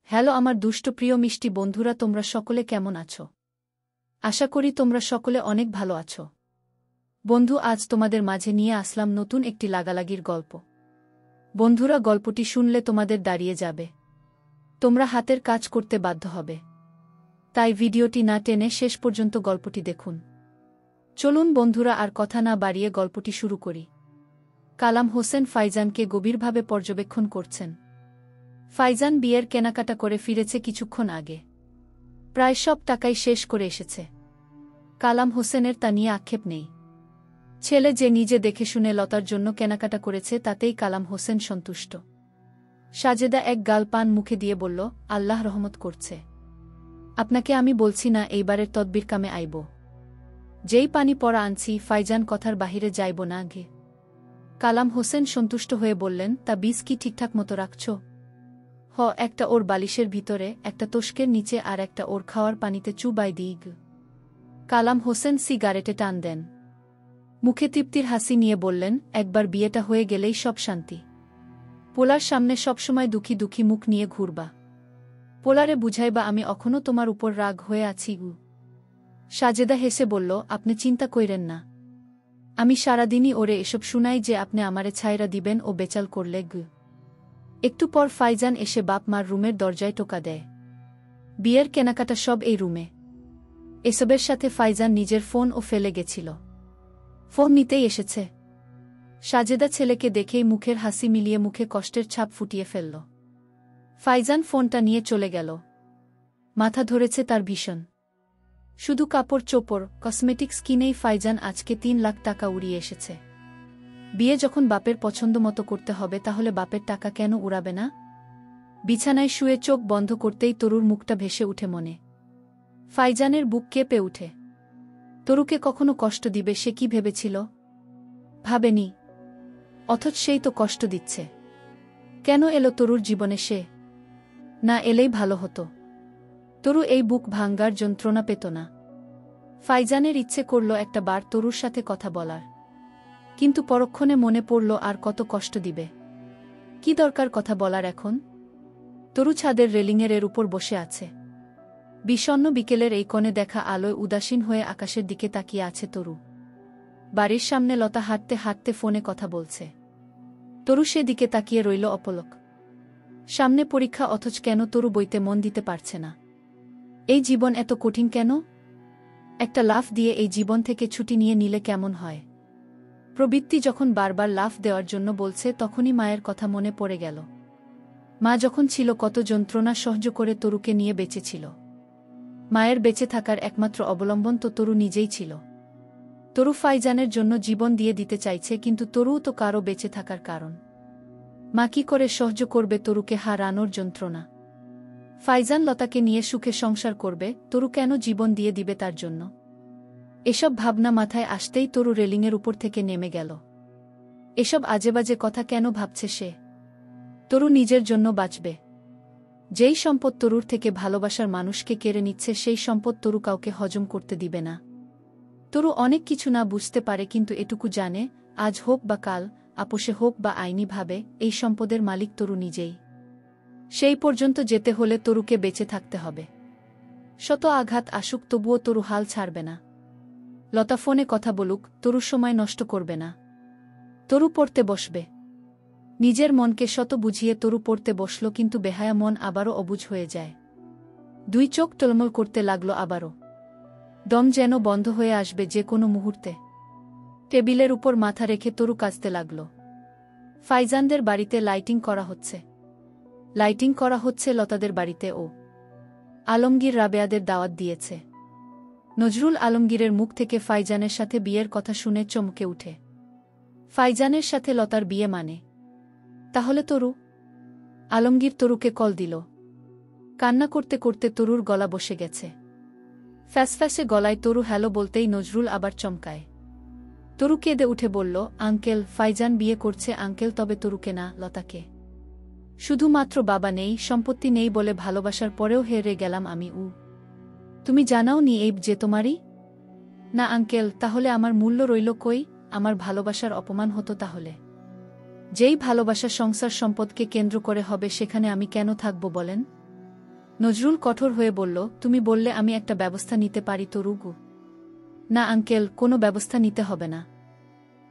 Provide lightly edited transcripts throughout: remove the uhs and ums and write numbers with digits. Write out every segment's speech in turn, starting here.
Hello আমার দুষ্ট প্রিয় মিষ্টি বন্ধুরা, তোমরা সকলে কেমন আছো? আশা করি তোমরা সকলে অনেক ভালো আছো। বন্ধু, আজ তোমাদের মাঝে নিয়ে আসলাম নতুন একটি লাগালাগির গল্প। বন্ধুরা, গল্পটি শুনলে তোমাদের দাঁড়িয়ে যাবে, তোমরা হাতের কাজ করতে বাধ্য হবে। তাই ভিডিওটি না টেনে শেষ পর্যন্ত গল্পটি দেখুন। চলুন বন্ধুরা, আর কথা না বাড়িয়ে গল্পটি শুরু করি। কালাম হোসেন ফাইজানকে গভীরভাবে পর্যবেক্ষণ করছেন। ফাইজান বিয়ের কেনাকাটা করে ফিরেছে কিছুক্ষণ আগে। প্রায় সব টাকাই শেষ করে এসেছে। কালাম হোসেনের তা নিয়ে আক্ষেপ নেই। ছেলে যে নিজে দেখে শুনে লতার জন্য কেনাকাটা করেছে তাতেই কালাম হোসেন সন্তুষ্ট। সাজেদা এক গাল পান মুখে দিয়ে বলল, আল্লাহ রহমত করছে। আপনাকে আমি বলছি না এইবারের তদবির কামে আইব। যেই পানি পড়া আনছি, ফাইজান কথার বাহিরে যাইব না গে। কালাম হোসেন সন্তুষ্ট হয়ে বললেন, তা বীজ কি ঠিকঠাক মতো রাখছ? একটা ওর বালিশের ভিতরে, একটা তোশকের নিচে, আর একটা ওর খাওয়ার পানিতে চুবাই দিই। কালাম হোসেন সিগারেটে টান দেন। মুখে তৃপ্তির হাসি নিয়ে বললেন, একবার বিয়েটা হয়ে গেলেই সব শান্তি। পোলার সামনে সবসময় দুঃখী দুঃখী মুখ নিয়ে ঘুরবা। পোলারে বুঝাইবা আমি এখনও তোমার উপর রাগ হয়ে আছি। সাজেদা হেসে বলল, আপনি চিন্তা কইরেন না। আমি সারাদিনই ওরে এসব শুনাই যে আপনি আমারে ছাইরা দিবেন ও বেচাল করলে। একটু পর ফাইজান এসে বাপ মার রুমের দরজায় টোকা দেয়। বিয়ের কেনাকাটা সব এই রুমে। এসবের সাথে ফাইজান নিজের ফোনও ফেলে গেছিল। ফোন নিতেই এসেছে। সাজেদা ছেলেকে দেখেই মুখের হাসি মিলিয়ে মুখে কষ্টের ছাপ ফুটিয়ে ফেলল। ফাইজান ফোনটা নিয়ে চলে গেল। মাথা ধরেছে তার ভীষণ। শুধু কাপড় চোপড়, কসমেটিক্স কিনেই ফাইজান আজকে 3 লাখ টাকা উড়িয়ে এসেছে। বিয়ে যখন বাপের পছন্দ মতো করতে হবে, তাহলে বাপের টাকা কেন উড়াবে না? বিছানায় শুয়ে চোখ বন্ধ করতেই তরুর মুখটা ভেসে উঠে মনে। ফাইজানের বুক কেঁপে উঠে। তরুকে কখনো কষ্ট দিবে সে কি ভেবেছিল? ভাবেনি। অথচ সেই তো কষ্ট দিচ্ছে। কেন এলো তরুর জীবনে সে? না এলেই ভালো হতো। তরু এই বুক ভাঙ্গার যন্ত্রণা পেত না। ফাইজানের ইচ্ছে করল একটা বার তরুর সাথে কথা বলার। কিন্তু পরক্ষণে মনে পড়ল আর কত কষ্ট দিবে। কি দরকার কথা বলার এখন? তরু ছাদের রেলিংয়ের উপর বসে আছে। বিষণ্ণ বিকেলের এই কোণে দেখা আলোয় উদাসীন হয়ে আকাশের দিকে তাকিয়ে আছে তরু। বাড়ির সামনে লতা হাঁটতে হাঁটতে ফোনে কথা বলছে। তরু সেদিকে তাকিয়ে রইল অপলক। সামনে পরীক্ষা, অথচ কেন তরু বইতে মন দিতে পারছে না? এই জীবন এত কঠিন কেন? একটা লাফ দিয়ে এই জীবন থেকে ছুটি নিয়ে নিলে কেমন হয়? প্রবৃত্তি যখন বারবার লাফ দেওয়ার জন্য বলছে, তখনই মায়ের কথা মনে পড়ে গেল। মা যখন ছিল কত যন্ত্রণা সহ্য করে তরুকে নিয়ে বেঁচেছিল। মায়ের বেঁচে থাকার একমাত্র অবলম্বন তো তরু নিজেই ছিল। তরু ফাইজানের জন্য জীবন দিয়ে দিতে চাইছে, কিন্তু তরুও তো কারো বেঁচে থাকার কারণ। মা কি করে সহ্য করবে তরুকে হারানোর যন্ত্রণা? ফাইজান লতাকে নিয়ে সুখে সংসার করবে, তরু কেন জীবন দিয়ে দিবে তার জন্য? এসব ভাবনা মাথায় আসতেই তরু রেলিংয়ের উপর থেকে নেমে গেল। এসব আজেবাজে কথা কেন ভাবছে সে? তরু নিজের জন্য বাঁচবে। যেই সম্পদ তরুর থেকে ভালোবাসার মানুষকে কেড়ে নিচ্ছে, সেই সম্পদ তরু কাউকে হজম করতে দিবে না। তরু অনেক কিছু না বুঝতে পারে, কিন্তু এটুকু জানে, আজ হোক বা কাল, আপোষে হোক বা আইনিভাবে, এই সম্পদের মালিক তরু নিজেই। সেই পর্যন্ত যেতে হলে তরুকে বেঁচে থাকতে হবে। শত আঘাত আসুক, তবুও তরু হাল ছাড়বে না। লতা ফোনে কথা বলুক, তরুর সময় নষ্ট করবে না। তরু পড়তে বসবে। নিজের মনকে শত বুঝিয়ে তরু পড়তে বসল, কিন্তু বেহায়া মন আবারও অবুঝ হয়ে যায়। 2 চোখ টলমল করতে লাগল আবারও। দম যেন বন্ধ হয়ে আসবে যে কোনো মুহূর্তে। টেবিলের উপর মাথা রেখে তরু কাঁদতে লাগল। ফাইজানদের বাড়িতে লাইটিং করা হচ্ছে। লাইটিং করা হচ্ছে লতাদের বাড়িতে। ও আলমগীর রাবেয়াদের দাওয়াত দিয়েছে। নজরুল আলমগীরের মুখ থেকে ফাইজানের সাথে বিয়ের কথা শুনে চমকে উঠে। ফাইজানের সাথে লতার বিয়ে মানে? তাহলে তরু? আলমগীর তরুকে কল দিল। কান্না করতে করতে তরুর গলা বসে গেছে। ফ্যাসফ্যাসে গলায় তরু হ্যালো বলতেই নজরুল আবার চমকায়। তরু কেঁদে উঠে বলল, আঙ্কেল, ফাইজান বিয়ে করছে আঙ্কেল। তবে তরুকে না, লতাকে। শুধুমাত্র বাবা নেই, সম্পত্তি নেই বলে ভালোবাসার পরেও হেরে গেলাম আমি। তুমি জানাও নি এই যে তোমারই? না আঙ্কেল, তাহলে আমার মূল্য রইল কই? আমার ভালোবাসার অপমান হতো তাহলে? যেই ভালোবাসা সংসার সম্পদকে কেন্দ্র করে হবে, সেখানে আমি কেন থাকব বলেন? নজরুল কঠোর হয়ে বলল, তুমি বললে আমি একটা ব্যবস্থা নিতে পারি তরুগু। না আঙ্কেল, কোনো ব্যবস্থা নিতে হবে না।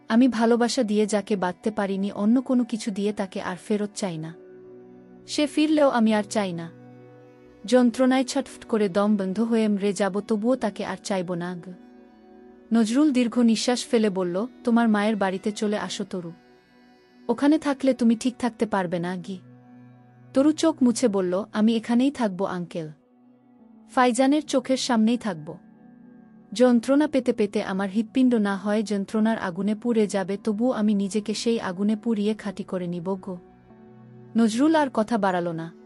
আমি ভালোবাসা দিয়ে যাকে বাঁধতে পারিনি অন্য কোনো কিছু দিয়ে তাকে আর ফেরত চাই না। সে ফিরলেও আমি আর চাই না। যন্ত্রণায় ছটফট করে দম বন্ধ হয়ে মরে যাব, তবুও তাকে আর চাইব না। নজরুল দীর্ঘ নিঃশ্বাস ফেলে বলল, তোমার মায়ের বাড়িতে চলে আসো তরু। ওখানে থাকলে তুমি ঠিক থাকতে পারবে না গি। তরু চোখ মুছে বলল, আমি এখানেই থাকব আঙ্কেল। ফাইজানের চোখের সামনেই থাকব। যন্ত্রণা পেতে পেতে আমার হৃৎপিণ্ড না হয় যন্ত্রণার আগুনে পুড়ে যাবে, তবুও আমি নিজেকে সেই আগুনে পুড়িয়ে খাঁটি করে নিব গো। নজরুল আর কথা বাড়াল না।